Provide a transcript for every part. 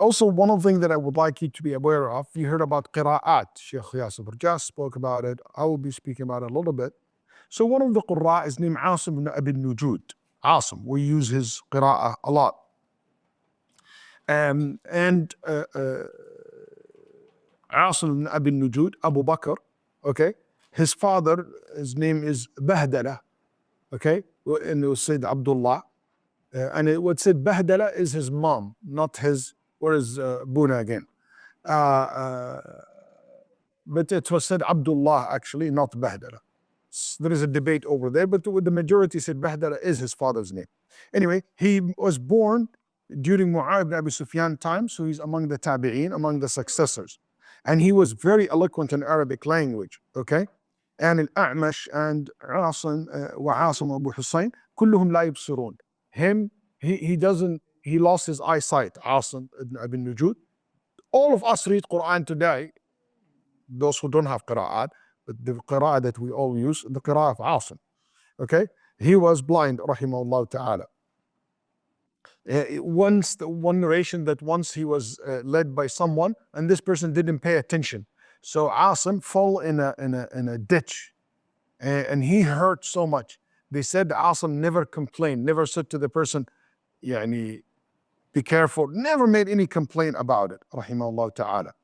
Also, one of the things that I would like you to be aware of, you heard about qira'at. Sheikh Yasir Burjas spoke about it. I will be speaking about it a little bit. So one of the qurra is named Asim ibn Abi Nujud. Asim, we use his qira'ah a lot. And Asim ibn Abi Nujud, Abu Bakr, okay? His father, his name is Bahdala, okay? And it was said Abdullah. And it was said Bahdala is his mom, not his, where is Buna again? But it was said Abdullah actually, not Bahdala. There is a debate over there, but the majority said Bahdala is his father's name. Anyway, he was born during Mu'awiyah ibn Abi Sufyan time, so he's among the Tabi'in, among the successors. And he was very eloquent in Arabic language, okay? And Al-A'mash and Asim wa Asim Abu Hussein, كلهم لا يبصرون. He lost his eyesight, Asim ibn Abi Nujud. All of us read Quran today, those who don't have qira'at, but the qira'ah that we all use, the qira'ah of Asim, okay? He was blind, rahimahullah ta'ala. One narration that once he was led by someone and this person didn't pay attention. So Asim fell in a ditch and he hurt so much. They said Asim never complained, never said to the person, يعني, be careful, never made any complaint about it, rahimahullah ta'ala.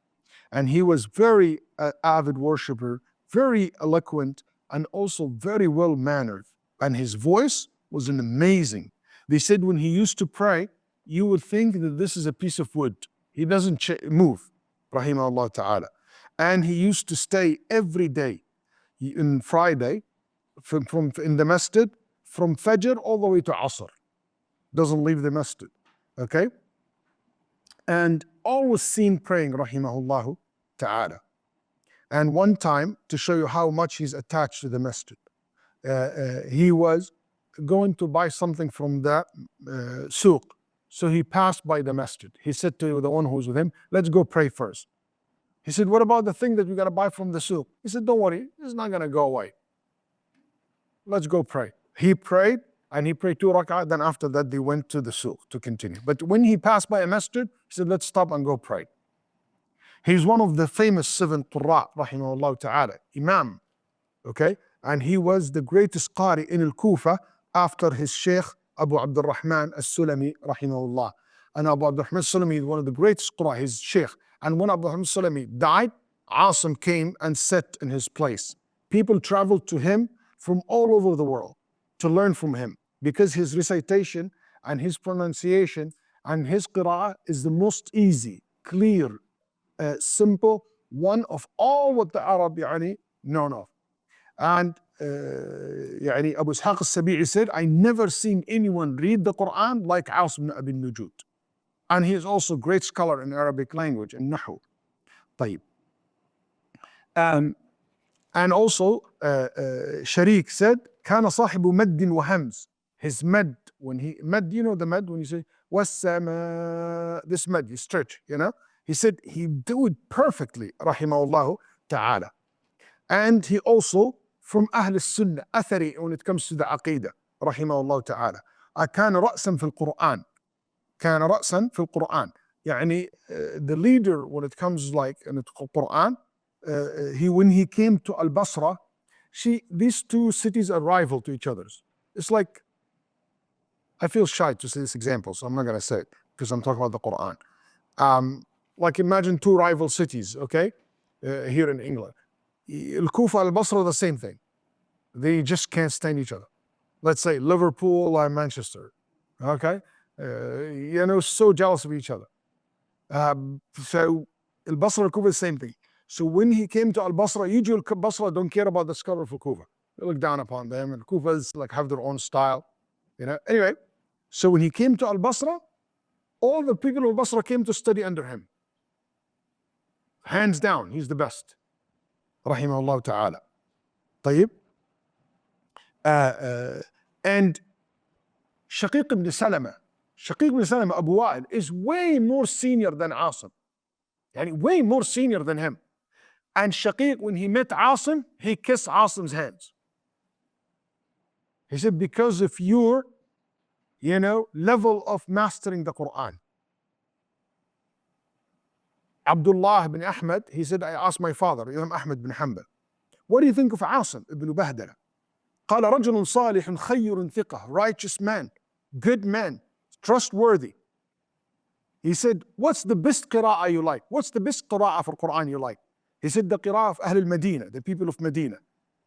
And he was very avid worshipper, very eloquent, and also very well-mannered. And his voice was an amazing. They said when he used to pray, you would think that this is a piece of wood. He doesn't move, rahimahullah ta'ala. And he used to stay every day, in Friday, from in the masjid, from Fajr all the way to Asr. Doesn't leave the masjid, okay? And always seen praying, rahimahullah ta'ala. And one time, to show you how much he's attached to the masjid, he was going to buy something from the souq. So he passed by the masjid. He said to the one who was with him, let's go pray first. He said, what about the thing that we're going to buy from the souq? He said, don't worry, it's not going to go away. Let's go pray. He prayed, and he prayed 2 rak'ah, then after that they went to the souq to continue. But when he passed by a masjid, he said, let's stop and go pray. He's one of the famous 7 qurra, rahimahullah ta'ala, Imam, okay? And he was the greatest Qari in Al-Kufa after his Sheikh Abu Abdul Rahman As-Sulami, rahimahullah. And Abu Abdul Rahman As-Sulami is one of the greatest Qurra, his Sheikh. And when Abu Rahman As-Sulami died, Asim came and sat in his place. People traveled to him from all over the world to learn from him because his recitation and his pronunciation and his qira'ah is the most easy, clear, simple one of all what the Arab known of. And Abu Ishaq al-Sabi'i said, I never seen anyone read the Quran like Asim ibn Abi Nujud. And he is also a great scholar in Arabic language and Nahu. طيب. And also Sharik said, كان صاحب مد وهمز. His med, when he, med, you know the med, when you say, والسماء, this med, you stretch, you know? He said he do it perfectly, rahimahullah ta'ala. And he also from Ahl al-Sunnah, Athari, when it comes to the Aqidah, rahimahullah ta'ala. كان رأسا في القرآن. كان رأسا في القرآن. يعني the leader when it comes like in the Quran, when he came to Al-Basra, these two cities are rival to each other. It's like, I feel shy to say this example, so I'm not going to say it because I'm talking about the Quran. Like imagine 2 rival cities, okay, here in England. Al-Kufa, Al-Basra, the same thing. They just can't stand each other. Let's say Liverpool and Manchester, okay? So jealous of each other. So Al-Basra, Al-Kufa, the same thing. So when he came to Al-Basra, usually Basra don't care about the scholar of Kufa. They look down upon them, and Kufas like have their own style, Anyway, so when he came to Al-Basra, all the people of Al-Basra came to study under him. Hands down, he's the best. Rahimahullah ta'ala. طيب. And Shaqiq ibn Salama, Abu Wa'il, is way more senior than Asim. Way more senior than him. And Shaqiq, when he met Asim, he kissed Asim's hands. He said, because of your, level of mastering the Quran. Abdullah ibn Ahmad, he said, I asked my father, Imam Ahmad bin Hanbal, what do you think of Asim ibn Bahdala? قال رجل صالح خير ثقة, righteous man, good man, trustworthy. He said, what's the best qira'ah you like? What's the best qira'ah for Quran you like? He said, the qira'ah of Ahl al-Medina, the people of Medina.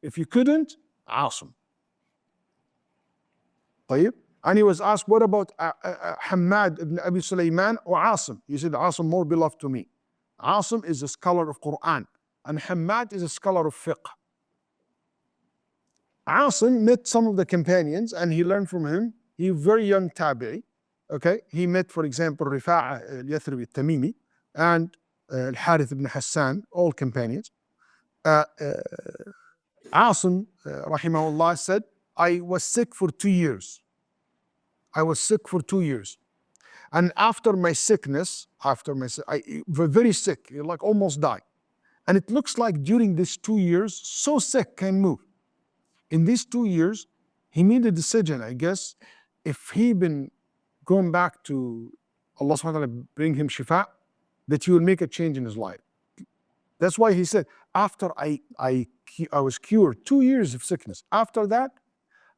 If you couldn't, Asim. طيب. And he was asked, what about Hamad ibn Abi Sulaiman or Asim? He said, Asim more beloved to me. Asim is a scholar of Quran, and Hamad is a scholar of fiqh. Asim met some of the companions and he learned from him. He was very young tabi'i. Okay, he met, for example, Rifa'a al-Yathribi al-Tamimi and al-Harith ibn Hassan, all companions. Asim, rahimahullah, said, I was sick for 2 years. I was sick for 2 years. And after my sickness, I was very sick, like almost died. And it looks like during these 2 years, so sick, can't move. In these 2 years, he made a decision, I guess, if he been going back to Allah subhanahu wa ta'ala, bring him shifa, that he will make a change in his life. That's why he said, after I was cured, 2 years of sickness. After that,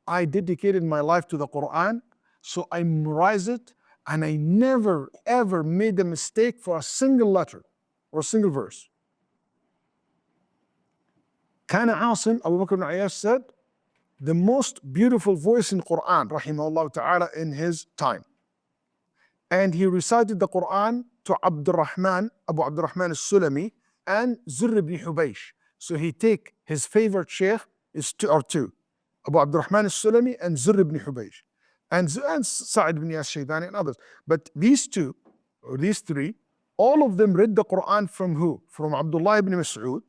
I dedicated my life to the Quran, so I memorized it, and I never ever made a mistake for a single letter or a single verse. Kana Asim, Abu Bakr ibn Ayyash said, the most beautiful voice in Quran, rahimahullah ta'ala, in his time. And he recited the Quran to Abu Abdurrahman al-Sulami and Zurr ibn Hubaysh. So he take his favorite sheikh is two, Abu Abdurrahman al-Sulami and Zurr ibn Hubaysh. And Sa'id ibn Shaydani and others. But these two, or these three, all of them read the Quran from who? From Abdullah ibn Mas'ud,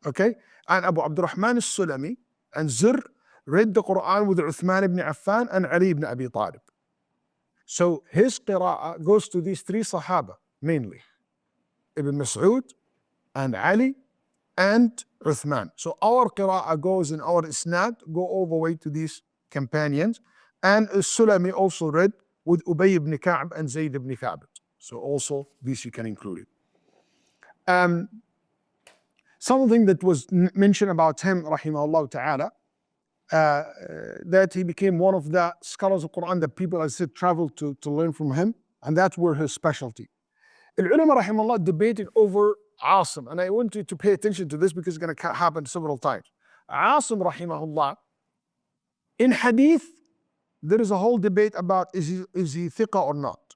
okay? And Abu Abdurrahman al-Sulami and Zurr read the Quran with Uthman ibn Affan and Ali ibn Abi Talib. So his qira'ah goes to these three Sahaba, mainly. Ibn Mas'ud and Ali and Uthman. So our qira'ah goes in our isnad, go all the way to these companions. And Sulami also read with Ubay ibn Ka'b and Zayd ibn Thabit. So also these you can include it. Something that was mentioned about him, rahimahullah ta'ala, that he became one of the scholars of Quran that people, as I said, traveled to learn from him, and that were his specialty. Al-ulama, rahimahullah, debated over Asim, and I want you to pay attention to this because it's going to happen several times. Asim, rahimahullah, in hadith, there is a whole debate about is he thiqah or not.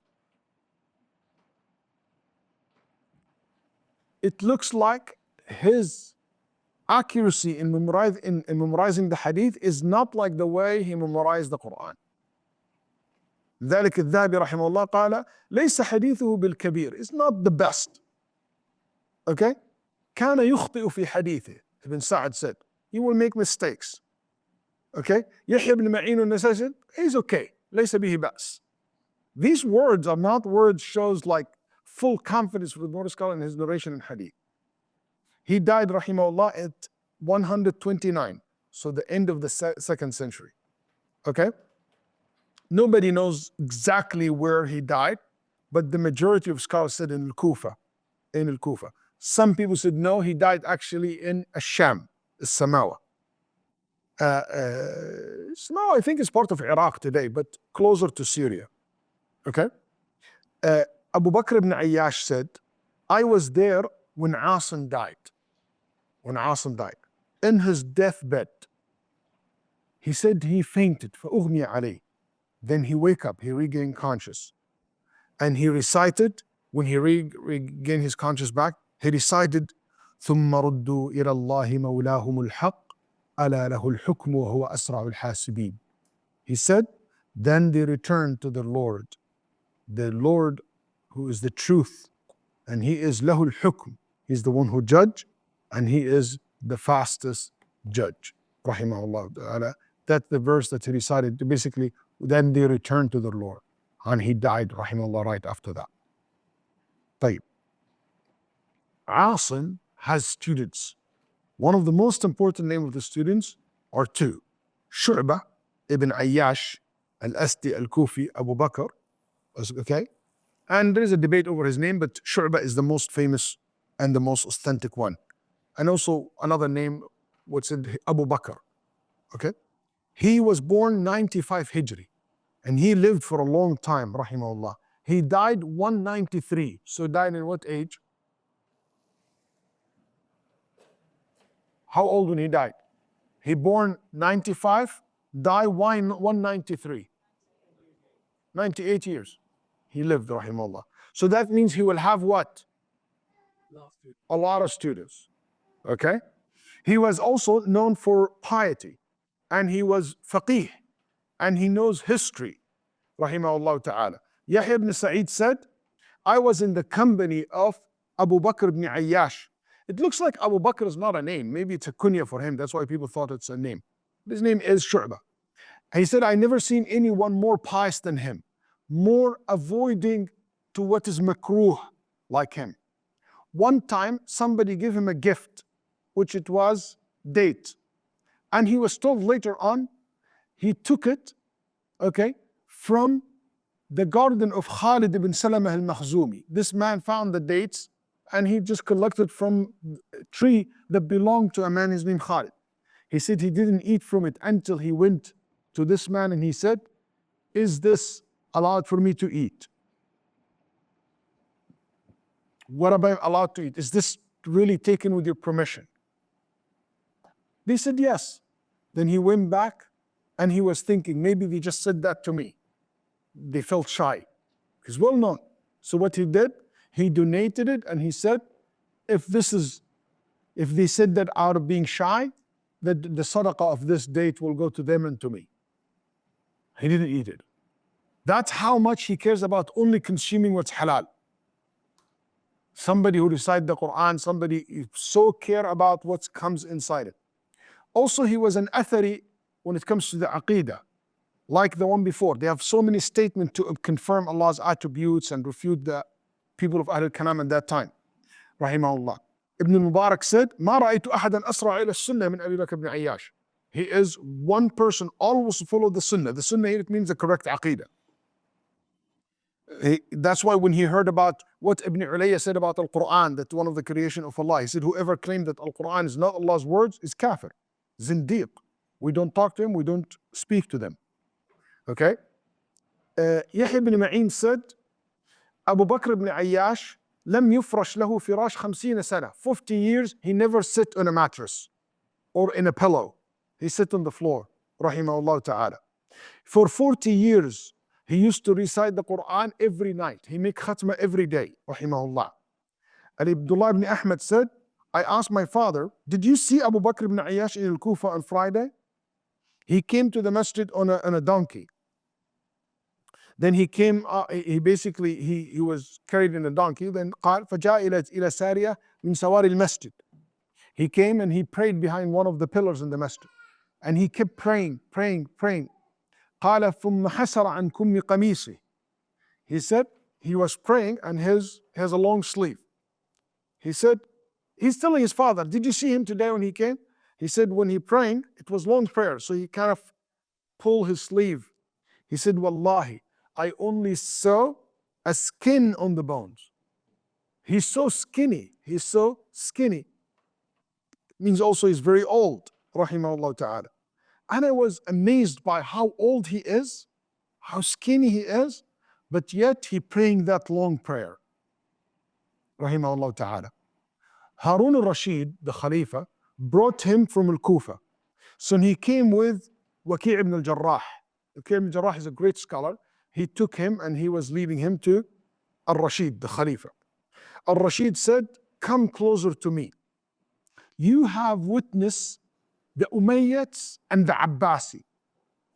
It looks like his accuracy in memorizing the hadith is not like the way he memorized the Quran. ذلك الذهبي رحمه الله قال ليس حديثه بالكبير. It's not the best. Okay? كان يخطئ في حديثه. Ibn Sa'd said, he will make mistakes. Okay? يحيى بن معين النسائي said, he's okay. ليس به بأس. These words are not words shows like full confidence with the scholar in his narration in hadith. He died, rahimahullah, at 129, so the end of the second century. Okay? Nobody knows exactly where he died, but the majority of scholars said in Al-Kufa. Some people said no, he died actually in Asham, Samawa. Samawa, I think, is part of Iraq today, but closer to Syria. Okay? Abu Bakr ibn Ayyash said, I was there when Asim died. In his deathbed, he said he fainted, فَأُغْمِيَ عَلَيْهِ. Then he wake up, he regained conscious. And he recited, when he regained his conscious back, he recited, ثُمَّ رُدُّوا إِلَى اللَّهِ مَوْلَاهُمُ الْحَقِّ أَلَا لَهُ الْحُكْمُ وَهُوَ أَسْرَعُ الْحَاسِبِينَ. He said, then they returned to the Lord who is the truth, and he is له الحكم. He's the one who judge, and he is the fastest judge. Rahimahullah ta'ala. That's the verse that he recited. Basically, then they returned to the Lord, and he died, rahimahullah, right after that. طيب. Asim has students. One of the most important names of the students are two. Shu'bah ibn Ayyash al-Asdi al-Kufi, Abu Bakr, okay? And there is a debate over his name, but Shu'bah is the most famous and the most authentic one. And also another name, what's it, Abu Bakr. Okay? He was born 95 Hijri, and he lived for a long time, rahimahullah. He died 193. So died in what age? How old when he died? He born 95, died 193. 98 years he lived, rahimahullah. So that means he will have what? A lot of students. Okay? He was also known for piety, and he was faqih, and he knows history, rahimahullah ta'ala. Yahya ibn Sa'id said, I was in the company of Abu Bakr ibn Ayyash. It looks like Abu Bakr is not a name. Maybe it's a kunya for him. That's why people thought it's a name. His name is Shu'bah. He said, I never seen anyone more pious than him, more avoiding to what is makruh like him. One time, somebody gave him a gift, which it was date. And he was told later on, he took it, okay, from the garden of Khalid ibn Salamah al-Makhzumi. This man found the dates, and he just collected from a tree that belonged to a man, his name Khalid. He said he didn't eat from it until he went to this man and he said, is this allowed for me to eat? What am I allowed to eat? Is this really taken with your permission? They said yes. Then he went back and he was thinking, maybe they just said that to me. They felt shy. He's well known. So what he did, he donated it and he said, if they said that out of being shy, that the sadaqah of this date will go to them and to me. He didn't eat it. That's how much he cares about only consuming what's halal. Somebody who recites the Quran, somebody so care about what comes inside it. Also, he was an athari when it comes to the aqidah, like the one before. They have so many statements to confirm Allah's attributes and refute the people of Ahl al-Kalam at that time. Rahimahullah. Ibn Mubarak said, ما رأيت أحدا أسرع إلى السنة من أبي بكر بن عياش. He is one person always follow the sunnah. The sunnah here, it means the correct aqidah. That's why when he heard about what Ibn Ulayya said about Al-Quran, that one of the creation of Allah, he said, whoever claimed that Al-Quran is not Allah's words is kafir, zindiq. We don't talk to him, we don't speak to them. Okay? Yahya ibn Ma'in said, Abu Bakr ibn Ayyash, لم يفرش له فراش 50 سنة. 50 years, he never sit on a mattress or in a pillow. He sit on the floor, rahimahullah ta'ala. For 40 years, he used to recite the Quran every night. He make khatma every day, rahimahullah. And Abdullah ibn Ahmad said, I asked my father, did you see Abu Bakr ibn Ayyash in Al-Kufa on Friday? He came to the masjid on a donkey. Then he came, he was carried in a donkey. Then قال فجاء إلى سارية من سواري المسجد. He came and he prayed behind one of the pillars in the masjid. And he kept praying. قال ثم حسر عن كم قميصه. He said he was praying and he has a long sleeve. He said, he's telling his father, did you see him today when he came? He said when he praying, it was long prayer. So he kind of pulled his sleeve. He said, Wallahi, I only saw a skin on the bones. He's so skinny. It means also he's very old, rahimahullah ta'ala. And I was amazed by how old he is, how skinny he is, but yet he praying that long prayer. Rahimahullah ta'ala. Harun al-Rashid, the Khalifa, brought him from Al-Kufa. So he came with Waki' ibn al-Jarrah. Waki' ibn al-Jarrah is a great scholar. He took him and he was leading him to al-Rashid, the Khalifa. Al-Rashid said, come closer to me. You have witnessed the Umayyads and the Abbasi.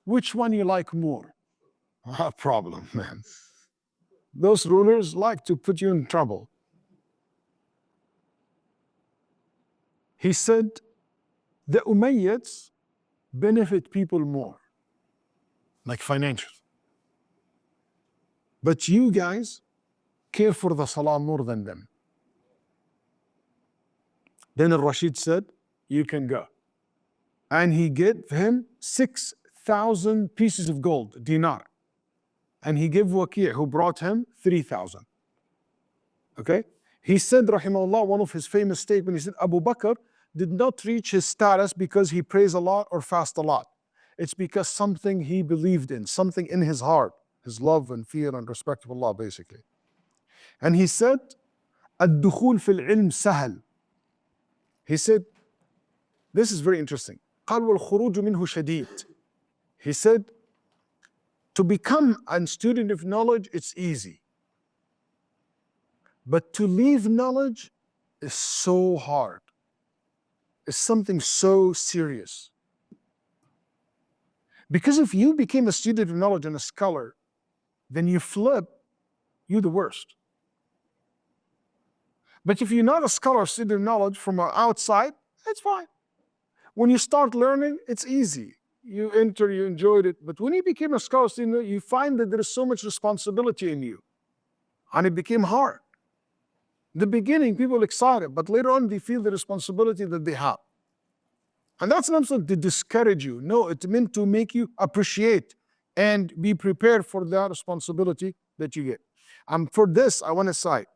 Which one you like more? A problem, man. Those rulers like to put you in trouble. He said, the Umayyads benefit people more, like financially. But you guys care for the salah more than them. Then al-Rashid said, you can go. And he gave him 6,000 pieces of gold, dinar. and he gave Waqi', who brought him 3,000. Okay? He said, rahimahullah, one of his famous statements, he said, Abu Bakr did not reach his status because he prays a lot or fast a lot. It's because something he believed in, something in his heart, his love and fear and respect of Allah, basically. And he said, الدخول في العلم سهل. He said, this is very interesting. قال والخروج منه شديد. He said, to become a student of knowledge, it's easy. But to leave knowledge is so hard. It's something so serious. Because if you became a student of knowledge and a scholar, then you flip, you're the worst. But if you're not a scholar, student of knowledge from outside, it's fine. When you start learning, it's easy. You enter, you enjoyed it. But when you became a scholar, student, you find that there is so much responsibility in you. And it became hard. In the beginning, people are excited, but later on, they feel the responsibility that they have. And that's not something to discourage you. No, it's meant to make you appreciate and be prepared for that responsibility that you get. And for this, I want to cite,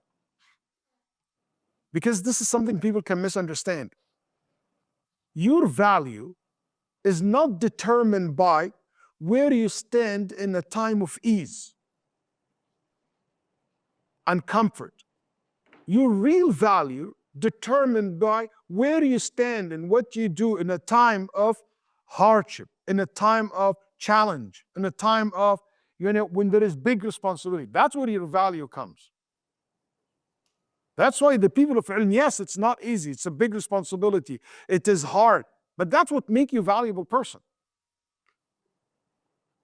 because this is something people can misunderstand. Your value is not determined by where you stand in a time of ease and comfort. Your real value determined by where you stand and what you do in a time of hardship, in a time of challenge, in a time of, when there is big responsibility. That's where your value comes. That's why the people of ilm, yes, it's not easy. It's a big responsibility. It is hard, but that's what makes you a valuable person.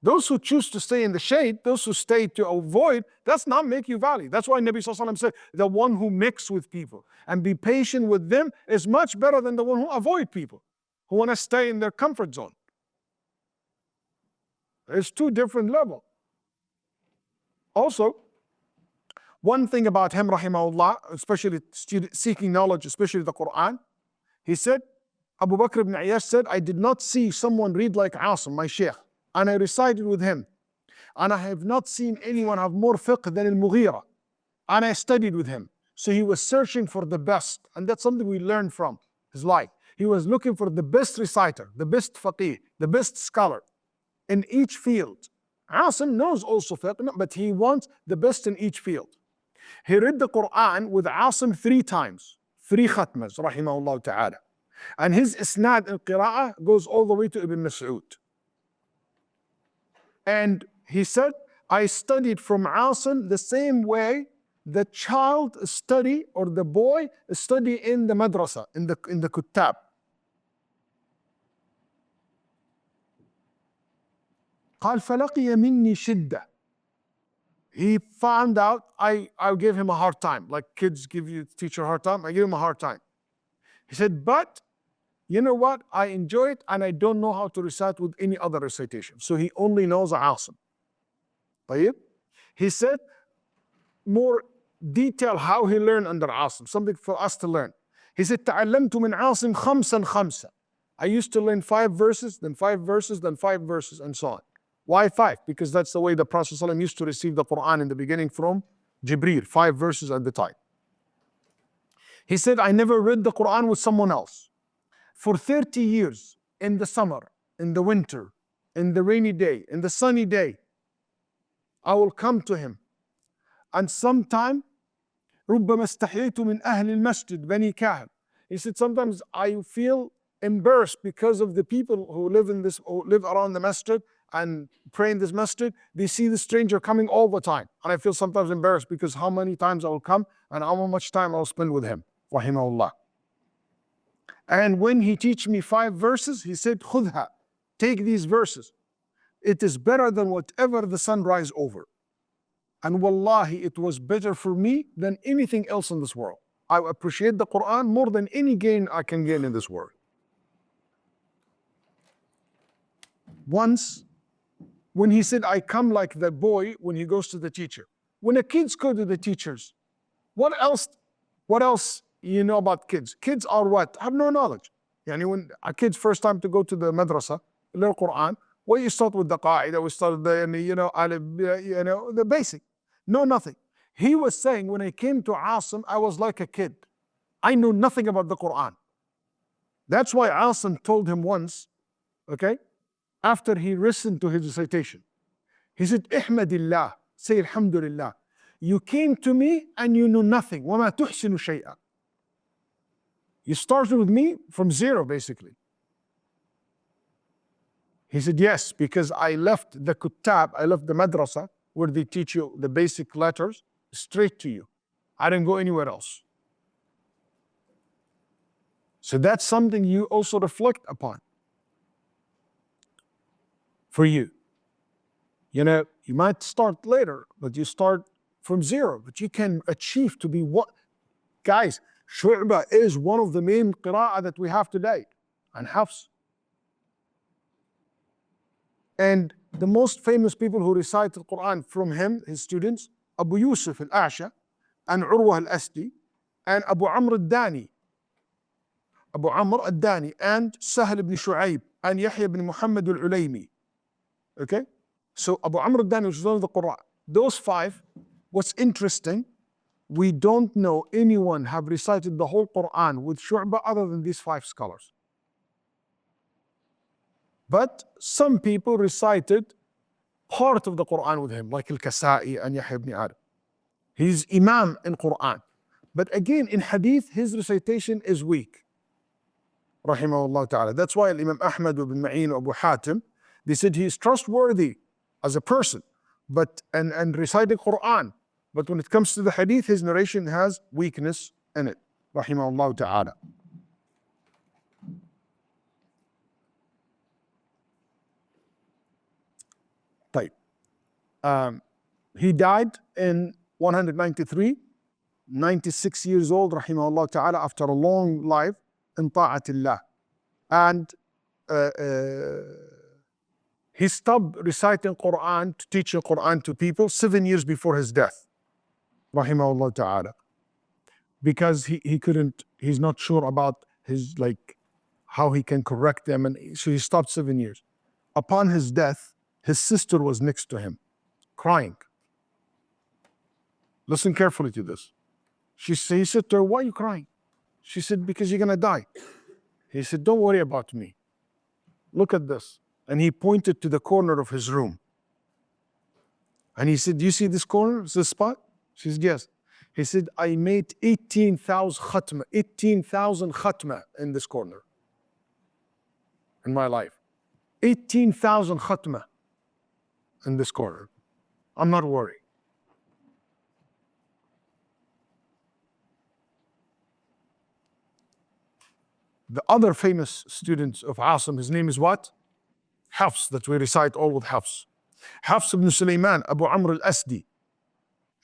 Those who choose to stay in the shade, those who stay to avoid, that's not make you valuable. That's why Nabi Sallallahu Alaihi Wasallam said, the one who mix with people and be patient with them is much better than the one who avoid people, who want to stay in their comfort zone. There's two different levels. Also, one thing about him, rahimahullah, especially seeking knowledge, especially the Quran, he said, Abu Bakr ibn Ayyash said, I did not see someone read like Asim, my sheikh, and I recited with him. And I have not seen anyone have more fiqh than al-Mughira. And I studied with him. So he was searching for the best. And that's something we learned from his life. He was looking for the best reciter, the best faqih, the best scholar in each field. Asim knows also fiqh, but he wants the best in each field. He read the Quran with Asim 3 times, 3 khatmas, rahimahullah ta'ala. And his isnad al-qira'ah goes all the way to Ibn Mas'ud. And he said, I studied from Asim the same way the child study or the boy study in the madrasa, in the kuttab. قال فلقي مني شدة. He found out I gave him a hard time, like kids give you teacher a hard time. I gave him a hard time. He said, but you know what? I enjoy it and I don't know how to recite with any other recitation. So he only knows Asim. طيب? He said more detail how he learned under Asim, something for us to learn. He said, تعلمت من عاصم خمسا خمسا. I used to learn 5 verses, then 5 verses, then 5 verses, and so on. Why 5? Because that's the way the Prophet ﷺ used to receive the Quran in the beginning from Jibreel, 5 verses at the time. He said, I never read the Quran with someone else. For 30 years, in the summer, in the winter, in the rainy day, in the sunny day, I will come to him. And sometime, ربما استحييت من أهل المسجد بني كاهل. He said, sometimes I feel embarrassed because of the people who live around the masjid and pray in this masjid. They see the stranger coming all the time. And I feel sometimes embarrassed because how many times I will come and how much time I will spend with him. Rahimahullah. And when he teach me 5 verses, he said, خذها, take these verses. It is better than whatever the sun rise over. And wallahi, it was better for me than anything else in this world. I appreciate the Quran more than any gain I can gain in this world. Once, when he said, I come like the boy when he goes to the teacher. When the kids go to the teachers, what else you know about kids? Kids are what? Have no knowledge. Yani when a kid's first time to go to the madrasa, learn Quran, Well, you start with the qaida, we started the basic. No, nothing. He was saying, when I came to Asim, I was like a kid. I knew nothing about the Quran. That's why Asim told him once, okay, after he listened to his recitation, he said, Ihmadillah, say Alhamdulillah. You came to me and you knew nothing. وَمَا تُحْسِنُ شَيْئًا. You started with me from zero, basically. He said, yes, because I left the kutab, I left the madrasa, where they teach you the basic letters, straight to you. I didn't go anywhere else. So that's something you also reflect upon. For you. You know, you might start later, but you start from zero, but you can achieve to be what? Guys, Shu'bah is one of the main qira'ah that we have today, and Hafs. And the most famous people who recite the Quran from him, his students, Abu Yusuf al-A'sha, and Urwa al-Asdi, and Abu Amr al-Dani, and Sahl ibn Shu'ayb, and Yahya ibn Muhammad al-Ulaymi. Okay? So Abu Amr al-Dani, which is one of the Qur'an. Those five, what's interesting, we don't know anyone have recited the whole Quran with Shu'bah other than these five scholars. But some people recited part of the Quran with him, like Al-Kasa'i and Yahya ibn Adam. He's Imam in Quran. But again, in Hadith, his recitation is weak. Rahimahullah ta'ala. That's why Imam Ahmad ibn Ma'in Abu Hatim, they said he is trustworthy as a person, but and reciting Quran. But when it comes to the Hadith, his narration has weakness in it. Rahimahullah ta'ala. He died in 193, 96 years old, rahimahullah ta'ala, after a long life in ta'atillah. And he stopped reciting Quran, teaching Quran to people 7 years before his death, rahimahullah ta'ala. Because he couldn't, he's not sure about his, how he can correct them, and so he stopped 7 years. Upon his death, his sister was next to him, crying. Listen carefully to this. He said to her, why are you crying? She said, because you're gonna die. He said, don't worry about me. Look at this. And he pointed to the corner of his room. And he said, do you see this corner, this spot? She said, yes. He said, I made 18,000 khatma in this corner in my life. 18,000 khatma in this corner. I'm not worried. The other famous students of Asim, his name is what? Hafs, that we recite all with Hafs. Hafs ibn Sulaiman, Abu Amr al-Asdi.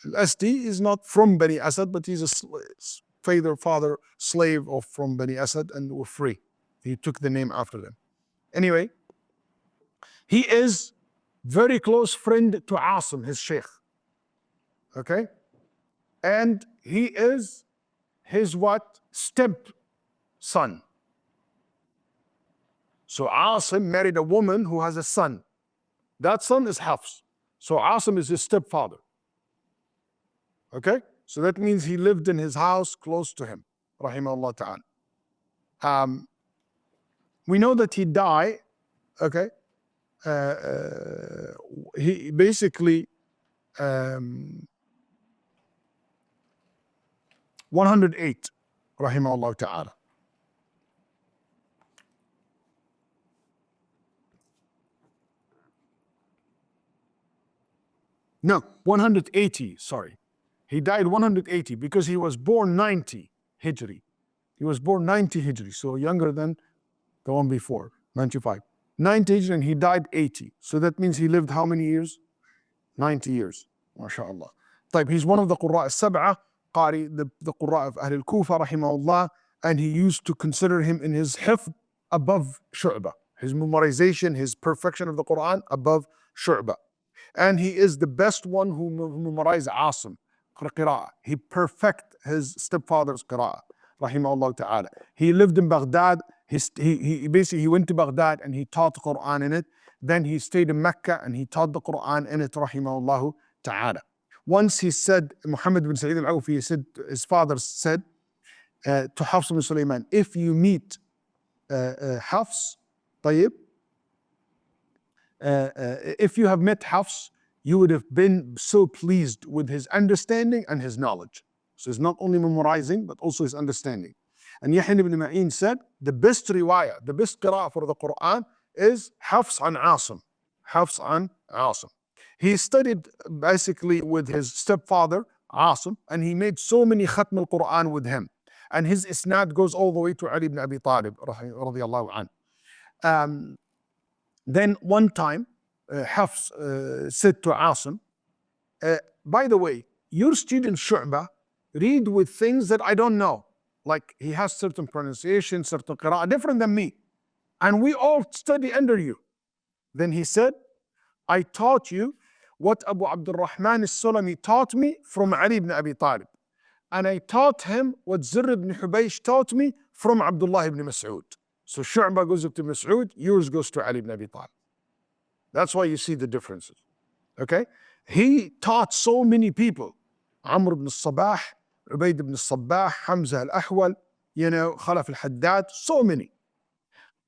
Al-Asdi is not from Bani Asad, but he's a father slave from Bani Asad, and were free. He took the name after them. Anyway, he is very close friend to Asim, his sheikh. Okay? And he is his what? Stepson. So Asim married a woman who has a son. That son is Hafs. So Asim is his stepfather. Okay? So that means he lived in his house close to him. Rahimahullah ta'ala. We know that he died, okay? He basically 108, rahimahullah ta'ala. No, 180, sorry. He died 180 because he was born 90 Hijri. He was born 90 Hijri, so younger than the one before, 95. 90 Hijri, and he died 80. So that means he lived how many years? 90 years, mashallah. He's one of the Qurra al-Sab'ah, Qari, the Qurra of Ahl al-Kufa, rahimahullah, and he used to consider him in his hifd above Shu'bah. His memorization, his perfection of the Quran above Shu'bah. And he is the best one who memorized Asim, qira'ah. He perfect his stepfather's qira'ah, rahimahullah ta'ala. He lived in Baghdad. He basically went to Baghdad and he taught Quran in it. Then he stayed in Mecca and he taught the Quran in it, rahimahullah ta'ala. Once he said, Muhammad bin Sa'id al-Awfi, he said, his father said to Hafs bin Sulaiman, if you meet Hafs, طيب, if you have met Hafs, you would have been so pleased with his understanding and his knowledge. So it's not only memorizing, but also his understanding. And Yahya ibn Ma'in said, the best riwayah, the best qira'ah for the Quran is Hafs an Asim. Hafs an Asim. He studied basically with his stepfather, Asim, and he made so many khatm al-Quran with him. And his isnad goes all the way to Ali ibn Abi Talib, radiallahu anhu. Then one time, Hafs said to Asim, by the way, your student Shu'bah read with things that I don't know. Like he has certain pronunciation, certain qira'ah, different than me. And we all study under you. Then he said, I taught you what Abu Abdul Rahman al-Sulami taught me from Ali ibn Abi Talib. And I taught him what Zirr ibn Hubaysh taught me from Abdullah ibn Mas'ud. So Shu'bah goes up to Mas'ud, yours goes to Ali ibn Abi Talib. That's why you see the differences. Okay? He taught so many people. Amr ibn al-Sabah, Ubayd ibn al-Sabbah, Hamza al-Ahwal, Khalaf al-Haddad, so many.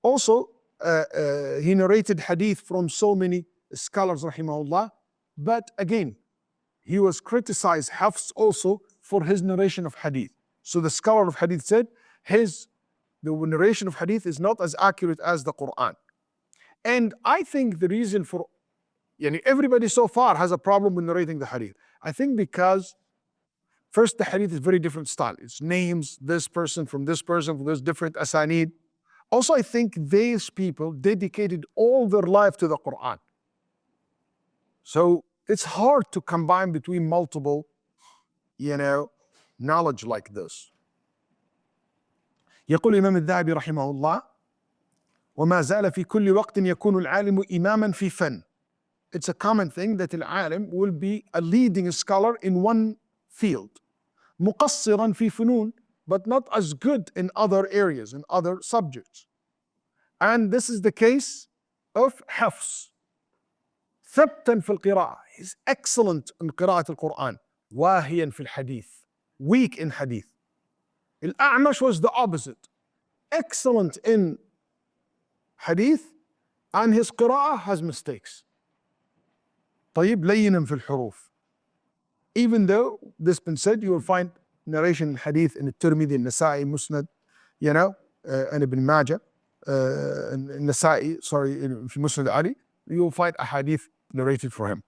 Also, he narrated hadith from so many scholars, rahimahullah. But again, he was criticized, Hafs, also for his narration of hadith. So the scholar of hadith said, the narration of hadith is not as accurate as the Quran. And I think the reason for, everybody so far has a problem with narrating the hadith. I think because first, the hadith is very different style. It's names, this person from this different asanid. Also, I think these people dedicated all their life to the Quran. So it's hard to combine between multiple, knowledge like this. يقول الإمام الذهبي رحمه الله وما زال في كل وقت يكون العالم إماما في فن. It's a common thing that العالم will be a leading scholar in one field. مقصرا في فنون, but not as good in other areas, in other subjects. And this is the case of Hafs. ثبتا في القراءة. He's excellent in قراءة القرآن. واهيا في الحديث. Weak in hadith. الأعمش was the opposite. Excellent in hadith, and his قراءة has mistakes. طيب لينا في الحروف. Even though this been said, you will find narration in hadith in the Tirmidhi, Nasa'i, Musnad, and Ibn Majah, Nasa'i, in Musnad Ali, you will find a hadith narrated for him.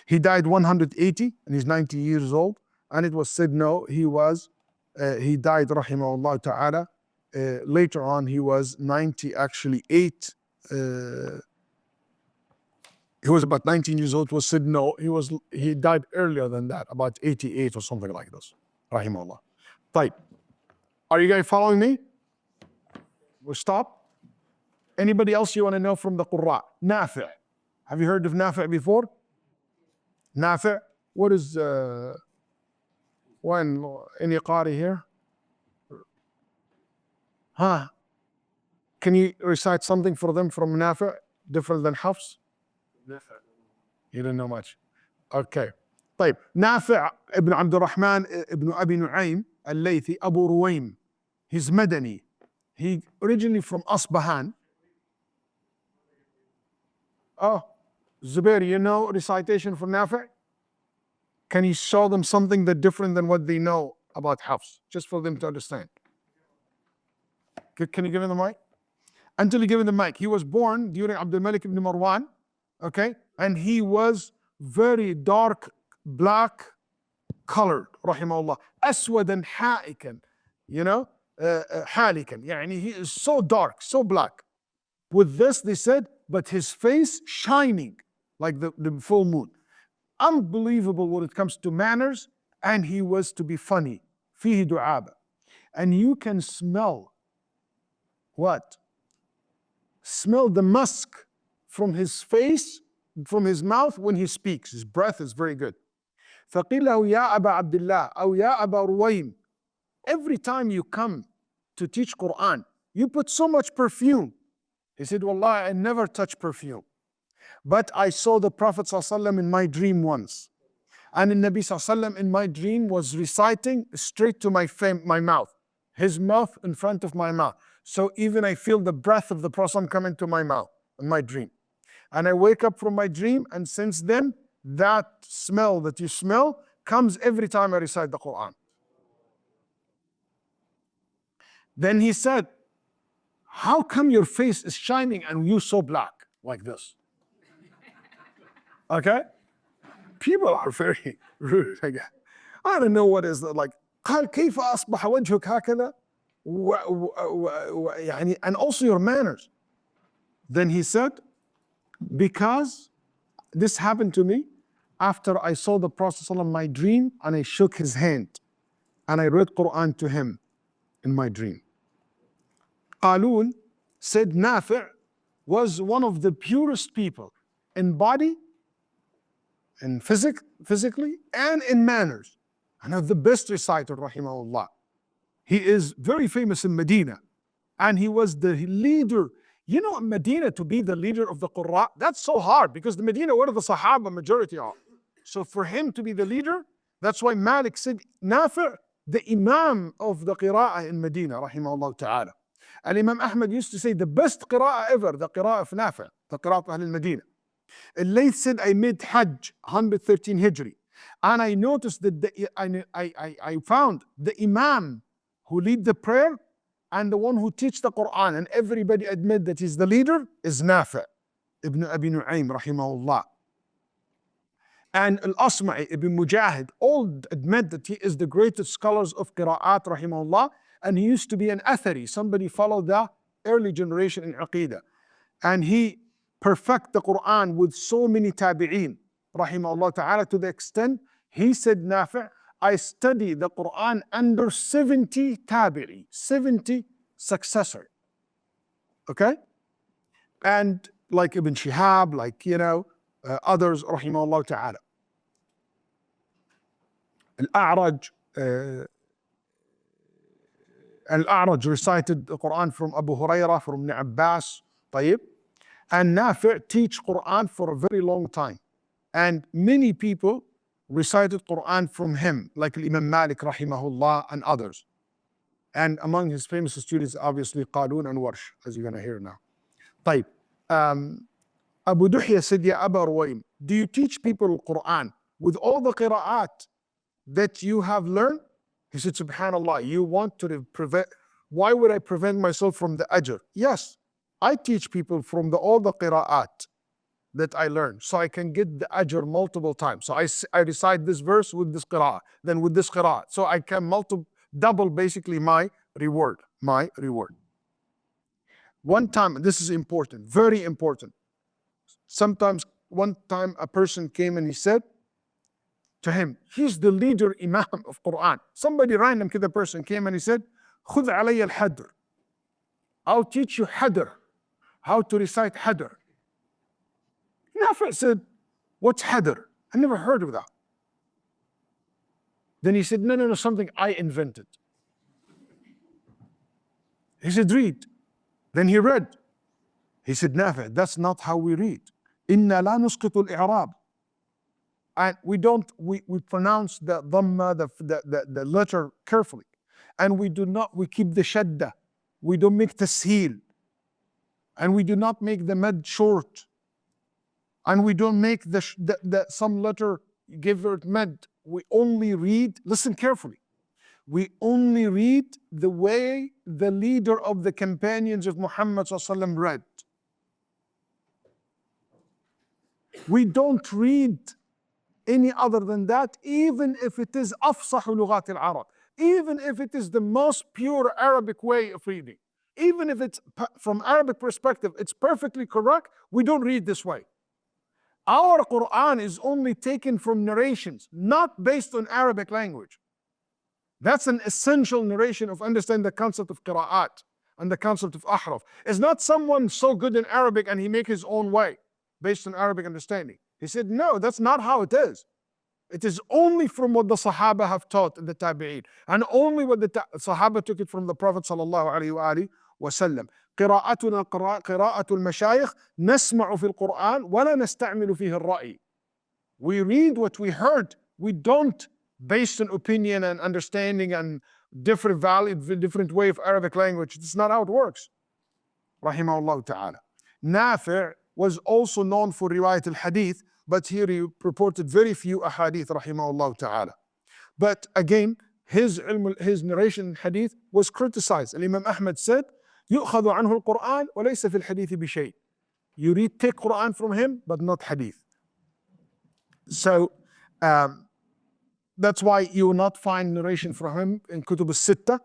He died 180 and he's 90 years old, and it was said no, he died rahimahullah ta'ala. Later on, he was 90, actually 8. He was about 19 years old. It was said no, he died earlier than that, about 88 or something like this. Rahimahullah. طيب. Are you guys following me? We'll stop. Anybody else you want to know from the Qur'an? Nafi'. Have you heard of Nafi' before? Nafi'. What is any Qari here? Can you recite something for them from Nafi', different than Hafs? You don't know much. Okay. طيب. نافع ابن عبد الرحمن ابن أبي نعيم الليثي أبو رويم. He's Madani. He originally from Asbahan. Oh, Zubair, you know recitation for Nafi'? Can you show them something that different than what they know about Hafs, just for them to understand? Can you give him the mic? Until you give him the mic. He was born during Abdul Malik ibn Marwan, okay? And he was very dark, black colored, rahimahullah. Aswadan ha'ikan, halikan. He is so dark, so black. With this, they said, but his face shining like the full moon. Unbelievable when it comes to manners, and he was to be funny. Fihi du'aba. And you can smell what? Smell the musk from his face, from his mouth when he speaks. His breath is very good. فَقِيلَ لَهُ يَا أَبَا عَبْدِ اللَّهِ أَوْ يَا أَبَا رُوَيْمٍ. Every time you come to teach Quran, you put so much perfume. He said, Wallah, I never touch perfume. but I saw the Prophet ﷺ in my dream once. And the Nabi ﷺ in my dream was reciting straight to my mouth, his mouth in front of my mouth. So even I feel the breath of the Prophet coming to my mouth in my dream. And I wake up from my dream, and since then, that smell that you smell comes every time I recite the Quran. Then he said, how come your face is shining and you so black like this? Okay? People are very rude. I don't know what is that like. قال كيف أصبح وجهك هكذا؟ And also your manners. Then he said, because this happened to me after I saw the Prophet in my dream, and I shook his hand and I read Quran to him in my dream. Qalun said Nafi' was one of the purest people in body, in physically, and in manners. And the best reciter, rahimahullah. He is very famous in Medina, and he was the leader. You know, in Medina, to be the leader of the Qurra, that's so hard, because the Medina, where the Sahaba majority are. So for him to be the leader, that's why Malik said, Nafi', the Imam of the Qira'ah in Medina, rahimahullah ta'ala. And Imam Ahmad used to say, the best Qira'ah ever, the Qira'ah of Nafi', the Qira'ah of Ahl Medina. Al-Layth said, I made Hajj, 113 Hijri. And I noticed that I found the Imam who lead the prayer and the one who teach the Quran, and everybody admit that he's the leader, is Nafi' ibn Abi Nu'aym, rahimahullah. And Al-Asma'i ibn Mujahid all admit that he is the greatest scholars of Qira'at, rahimahullah, and he used to be an Athari, somebody followed the early generation in Aqidah. And he perfect the Quran with so many Tabi'in, rahimahullah ta'ala, to the extent, he said, Nafi', I study the Quran under 70 Tabi'i, 70 successor. Okay? And like Ibn Shihab, like, others, rahimahullah ta'ala. Al-A'raj recited the Quran from Abu Hurairah, from Ibn Abbas, طيب. And Nafi' teach Quran for a very long time. And many people recited Quran from him, like Imam Malik, rahimahullah, and others. And among his famous students, obviously, Qalun and Warsh, as you're going to hear now. طيب. Abu Duhya said, Ya Aba Ruwaym, do you teach people Quran with all the qira'at that you have learned? He said, Subhanallah, you want to prevent, why would I prevent myself from the ajr? Yes, I teach people from all the qira'at that I learned, so I can get the ajr multiple times. So I recite this verse with this qira'ah, then with this qira'ah. So I can double basically my reward. One time, this is important, very important. One time a person came and he said to him, he's the leader Imam of Quran. Somebody random kid person came and he said, خذ علي الحدر. I'll teach you hadr, how to recite hadr. Nafi' said, what's hadr? I never heard of that. Then he said, no, something I invented. He said, read. Then he read. He said, Nafi', that's not how we read. Inna la nusqitu al-i'rab. And we pronounce the dhamma, the letter carefully. And we keep the shadda. We don't make tasheel. And we do not make the mad short. And we don't make some letter give it mad. We only read, listen carefully. We only read the way the leader of the companions of Muhammad ﷺ read. We don't read any other than that, even if it is أفصح لغات العرب, even if it is the most pure Arabic way of reading, even if it's from Arabic perspective, it's perfectly correct, we don't read this way. Our Quran is only taken from narrations, not based on Arabic language. That's an essential narration of understanding the concept of qira'at and the concept of ahraf. It's not someone so good in Arabic and he make his own way based on Arabic understanding. He said, no, that's not how it is. It is only from what the Sahaba have taught in the Tabi'in, and only what the Sahaba took it from the Prophet sallallahu alaihi وسلم. قراءتنا قراءة المشايخ، نسمع في القرآن ولا نستعمل فيه الرأي. We read what we heard. We don't, based on opinion and understanding and different value, different way of Arabic language. That's not how it works. Rahimahullah ta'ala. Nafi' was also known for riwayat al-hadith, but here he reported very few ahadith, rahimahullah ta'ala. But again, his narration in hadith was criticized. Imam Ahmad said, يؤخذ عنه القرآن وليس في الحديث بشيء. You read, take Quran from him, but not hadith. So that's why you will not find narration from him in Kutub al-Sitta,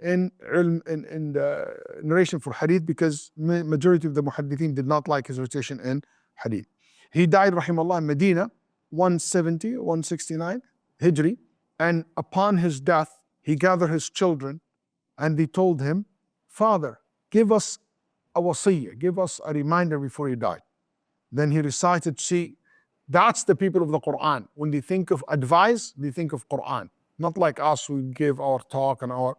in the narration for hadith, because majority of the muhaddithin did not like his recitation in hadith. He died, rahimallah, in Medina, 170, 169 Hijri, and upon his death, he gathered his children and they told him, Father, give us a wasiyyah, give us a reminder before you die. Then he recited, see, that's the people of the Quran. When they think of advice, they think of Quran. Not like us, we give our talk and our...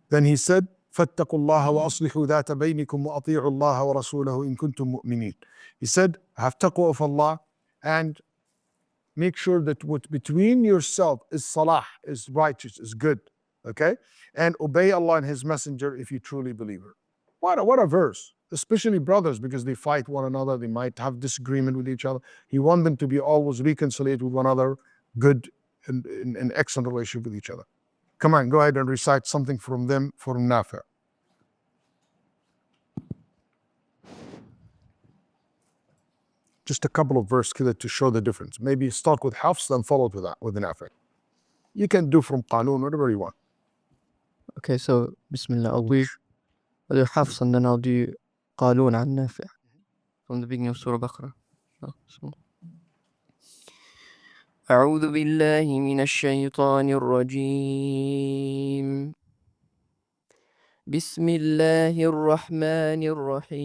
Then he said, فَاتَّقُوا اللَّهَ وَأَصْلِحُوا ذَاتَ بَيْنِكُمْ وَأَطِيعُوا اللَّهَ وَرَسُولَهُ إِن كُنتُم مُؤْمِنِينَ. He said, have taqwa of Allah and make sure that what between yourself is salah, is righteous, is good. Okay? And obey Allah and His Messenger if you truly believe her. What a verse. Especially brothers, because they fight one another, they might have disagreement with each other. He wants them to be always reconciled with one another, good and excellent relationship with each other. Come on, go ahead and recite something from them, from Nafi'. Just a couple of verses to show the difference. Maybe start with Hafs, then follow with that, with Nafi'. You can do from Qalun, whatever you want. Okay, so Bismillah, I'll do Hafs and then I'll do Qalun and Nafi' from the beginning of Surah Baqarah. أعوذ بالله من الشيطان الرجيم. بسم الله الرحمن الرحيم.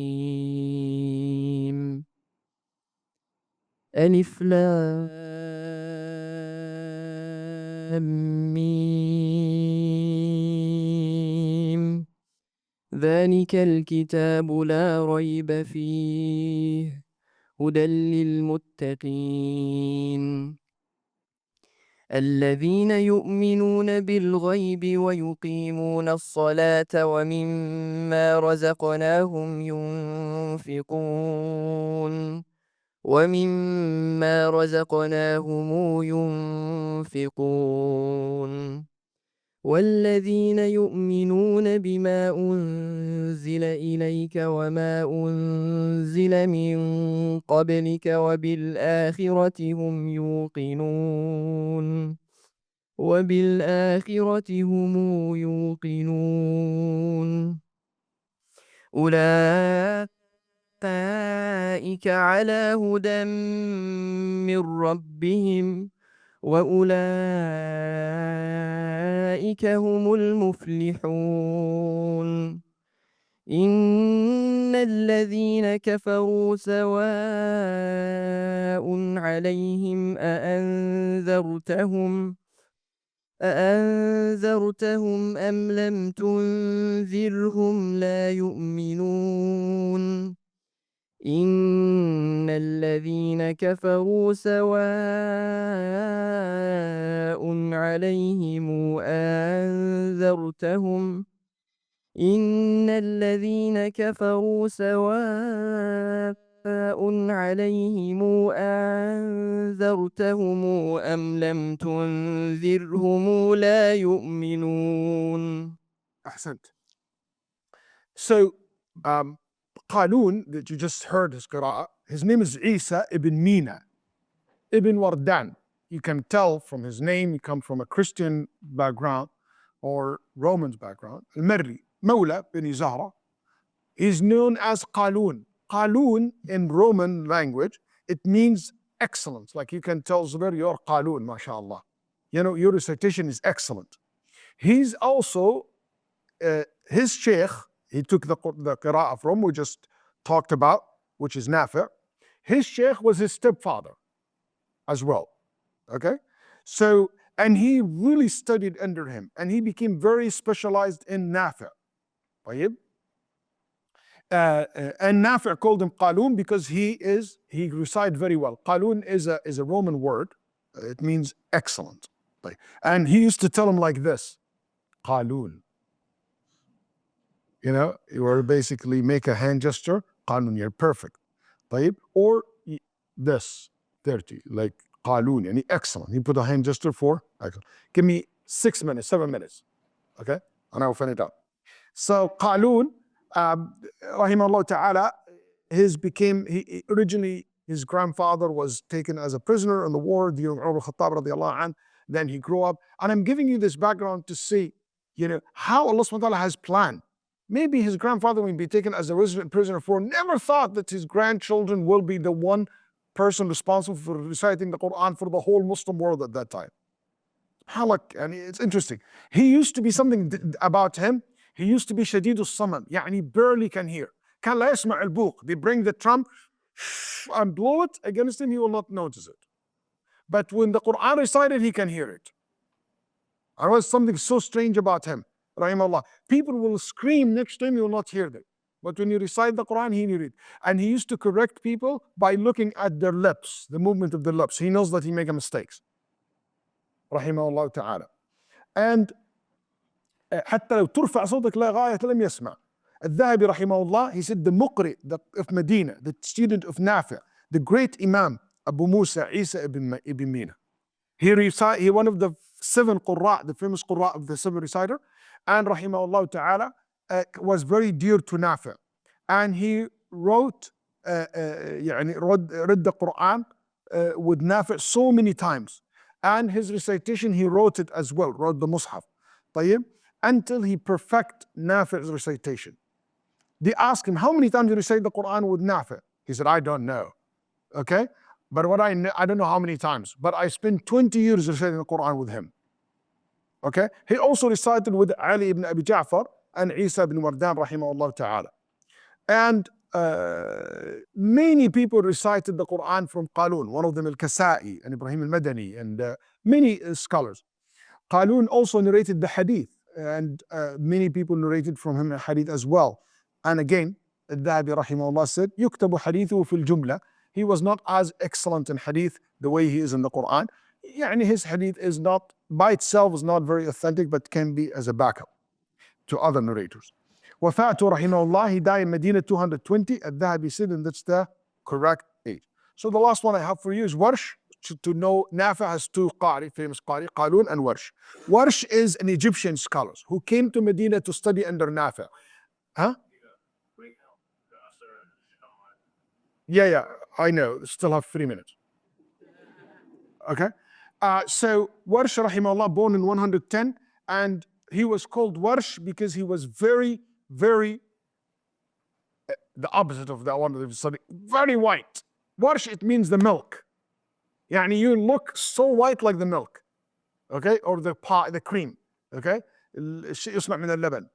ألف لام ميم. ذلك الكتاب لا ريب فيه هدى للمتقين الذين يؤمنون بالغيب ويقيمون الصلاة ومما رزقناهم ينفقون والذين يؤمنون بما أنزل إليك وما أنزل من قبلك وبالآخرة هم يوقنون أولئك على هدى من ربهم وأولئك هم المفلحون إن الذين كفروا سواء عليهم أأنذرتهم أم لم تنذرهم لا يؤمنون إن الذين كفروا سواء عليهم أأنذرتهم أم لم تنذرهم لا يؤمنون. Ahsant. So, Qalun, that you just heard his qira'ah, his name is Isa ibn Mina, ibn Wardan. You can tell from his name, he comes from a Christian background or Roman's background. Al-Marri, Mawla bin Zahra, is known as Qalun. Qalun in Roman language, it means excellence. Like you can tell Zubair, you're Qalun, mashallah. You know, your recitation is excellent. He's also, his sheikh, he took the qira'ah from, we just talked about, which is Nafi'. His sheikh was his stepfather as well. Okay? So, and he really studied under him, and he became very specialized in Nafi'. طيب? And Nafi' called him Qalun because he recited very well. Qalun is a Roman word. It means excellent. And he used to tell him like this, Qalun. You were basically make a hand gesture, Qalun, you're perfect. طيب? Or this, 30, like Qalun, yani excellent. He put a hand gesture for excellent. Give me 6 minutes, 7 minutes, okay? And I'll finish it up. So Qalun, rahimahullah ta'ala, originally his grandfather was taken as a prisoner in the war during Umar al-Khattab radiallahu anh. Then he grew up. And I'm giving you this background to see, how Allah subhanahu wa ta'ala has planned. Maybe his grandfather will be taken as a resident prisoner for never thought that his grandchildren will be the one person responsible for reciting the Quran for the whole Muslim world at that time. And it's interesting. He used to be something about him. He used to be شديد الصمم, يعني barely can hear. كان لا يسمع البوق. They bring the trump and blow it against him, he will not notice it. But when the Quran recited, he can hear it. There was something so strange about him, rahimahullah. People will scream next to him, he will not hear them. But when you recite the Quran, he knew it. And he used to correct people by looking at their lips, the movement of their lips. He knows that he makes mistakes. Rahimahullah ta'ala. And حتى لو ترفع صوتك لا غاية لم يسمع. الذهبي rahimahullah, he said the Muqri of Medina, the student of Nafi', the great Imam Abu Musa Isa ibn Mina. He one of the 7 Qurra, the famous Qurra of the 7 reciter, and rahimahullah ta'ala was very dear to Nafi'. And he wrote, read the Quran with Nafi' so many times. And his recitation, he wrote it as well, wrote the Mushaf. طيب? Until he perfect Nafi''s recitation. They asked him, how many times you recite the Quran with Nafi'? He said, I don't know. Okay? But what I know, I don't know how many times, but I spent 20 years reciting the Quran with him. Okay? He also recited with Ali ibn Abi Ja'far and Isa ibn Wardan, rahimahullah ta'ala. And many people recited the Quran from Qalun, one of them Al-Kasa'i and Ibrahim al-Madani and many scholars. Qalun also narrated the Hadith, and many people narrated from him a Hadith as well. And again, Al-Dhahabi rahimahullah said, يُكْتَبُ حَدِيثُهُ فِي الْجُمْلَةِ. He was not as excellent in Hadith the way he is in the Quran. Yani his Hadith is not, by itself is not very authentic, but can be as a backup to other narrators. Wafatu rahimahullah, he died in Medina 220. Al-Dhahabi said, and that's the correct age. So the last one I have for you is Warsh. To know, Nafi' has 2 Qari, famous Qari, Qalun and Warsh. Warsh is an Egyptian scholar who came to Medina to study under Nafi'. Huh? Yeah, I know. Still have 3 minutes. Okay. So Warsh rahimahullah, born in 110, and he was called Warsh because he was very, very the opposite of that one that we studied, very white. Warsh, it means the milk. يعني you look so white like the milk, okay, or the cream, okay. الشيء يصنع من اللبن.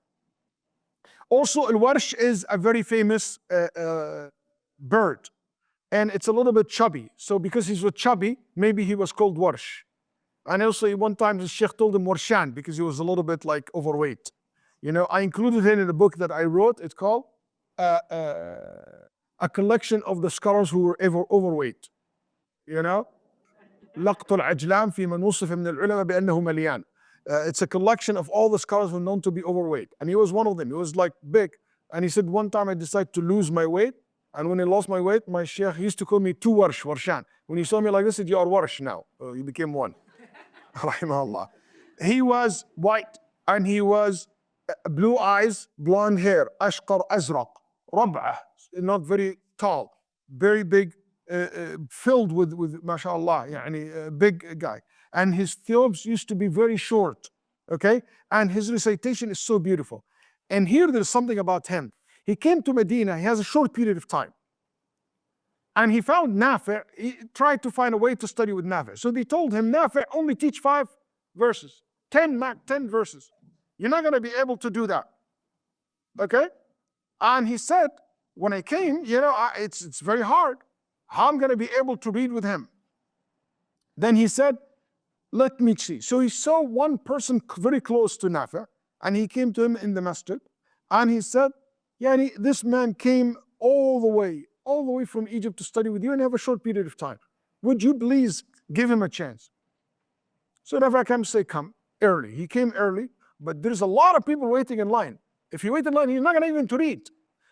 Also, الورش is a very famous bird, and it's a little bit chubby. So because he's chubby, maybe he was called Warsh. And also one time the Sheikh told him Warshan because he was a little bit like overweight. I included it in the book that I wrote. It's called a collection of the scholars who were overweight. لقط العجلان في من وصف من العلماء بأنه مليان. It's a collection of all the scholars who are known to be overweight. And he was one of them. He was like big. And he said, one time I decided to lose my weight. And when I lost my weight, my sheikh used to call me two Warsh, Warshan. When he saw me like this, he said, you are Warsh now. You became one. Rahimahullah. He was white and he was blue eyes, blonde hair, ashqar azraq, rab'ah, not very tall, very big, filled with mashallah, yani a big guy. And his thobes used to be very short, okay? And his recitation is so beautiful. And here there's something about him. He came to Medina, he has a short period of time. And he found Nafi', he tried to find a way to study with Nafi'. So they told him, Nafi' only teach 5 verses, 10 verses. You're not gonna be able to do that, okay? And he said, when I came, it's very hard. How I'm gonna be able to read with him? Then he said, let me see. So he saw one person very close to Nafi', and he came to him in the masjid, and he said, Yani this man came all the way from Egypt to study with you and have a short period of time. Would you please give him a chance? So Nafi came say, come early. He came early, but there's a lot of people waiting in line. If you wait in line, he's not gonna even to read.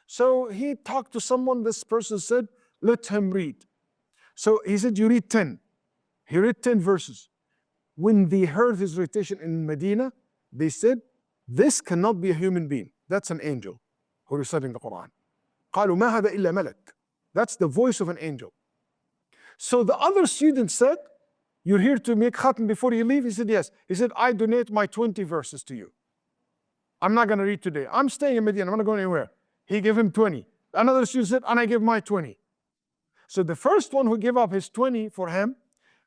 So he talked to someone, this person said, let him read. So he said, you read 10. He read 10 verses. When they heard his recitation in Medina, they said, this cannot be a human being. That's an angel who reciting the Quran. قالوا ما هذا إلا ملك. That's the voice of an angel. So the other student said, you're here to make khatm before you leave? He said, yes. He said, I donate my 20 verses to you. I'm not going to read today. I'm staying in Medina. I'm not going anywhere. He gave him 20. Another student said, and I give my 20. So the first one who gave up his 20 for him,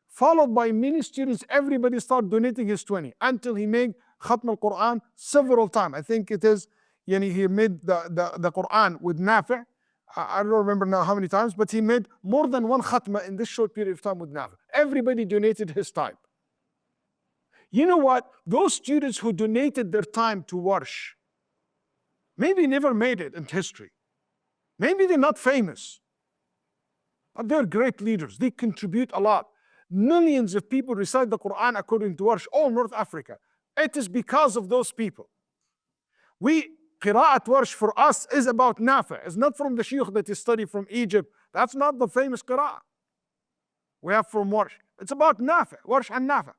followed by many students, everybody started donating his 20 until he made Khatm al-Quran several times. I think it is, he made the Quran with Nafi. I don't remember now how many times, but he made more than one khatma in this short period of time with Nafi. Everybody donated his time. You know what? Those students who donated their time to Warsh, maybe never made it in history. Maybe they're not famous, but they're great leaders. They contribute a lot. Millions of people recite the Quran according to Warsh, all North Africa. It is because of those people. Qira'at Warsh for us is about Nafi. It's not from the Shaykh that is studied from Egypt. That's not the famous Qira'ah we have from Warsh. It's about Nafi, Warsh and Nafi.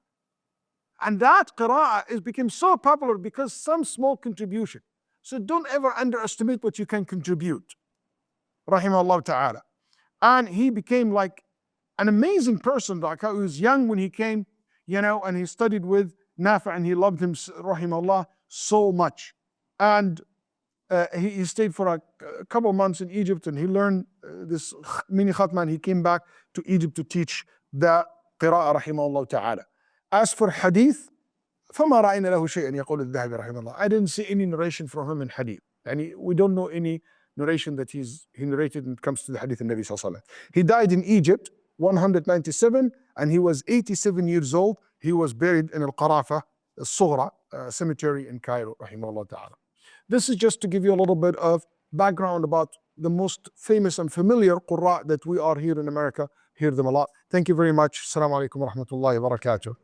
And that Qira'ah became so popular because some small contribution. So don't ever underestimate what you can contribute. Rahimahullah ta'ala. And he became like an amazing person. Like he was young when he came, and he studied with Nafi and he loved him, rahimahullah, so much. And he stayed for a couple of months in Egypt and he learned this mini khatma and he came back to Egypt to teach the qira'ah rahimahullah ta'ala. As for hadith, فما رأينا له شيئا يقول الذهبي رحمه الله. I didn't see any narration from him in hadith. And we don't know any narration that he narrated when it comes to the hadith of Nabi sallallahu alaihi wasallam. He died in Egypt 197 and he was 87 years old. He was buried in Al-Qarafa, Al-Sughra cemetery in Cairo rahimahullah ta'ala. This is just to give you a little bit of background about the most famous and familiar Qurra that we are here in America, hear them a lot. Thank you very much. Assalamu alaikum wa rahmatullahi wa barakatuh.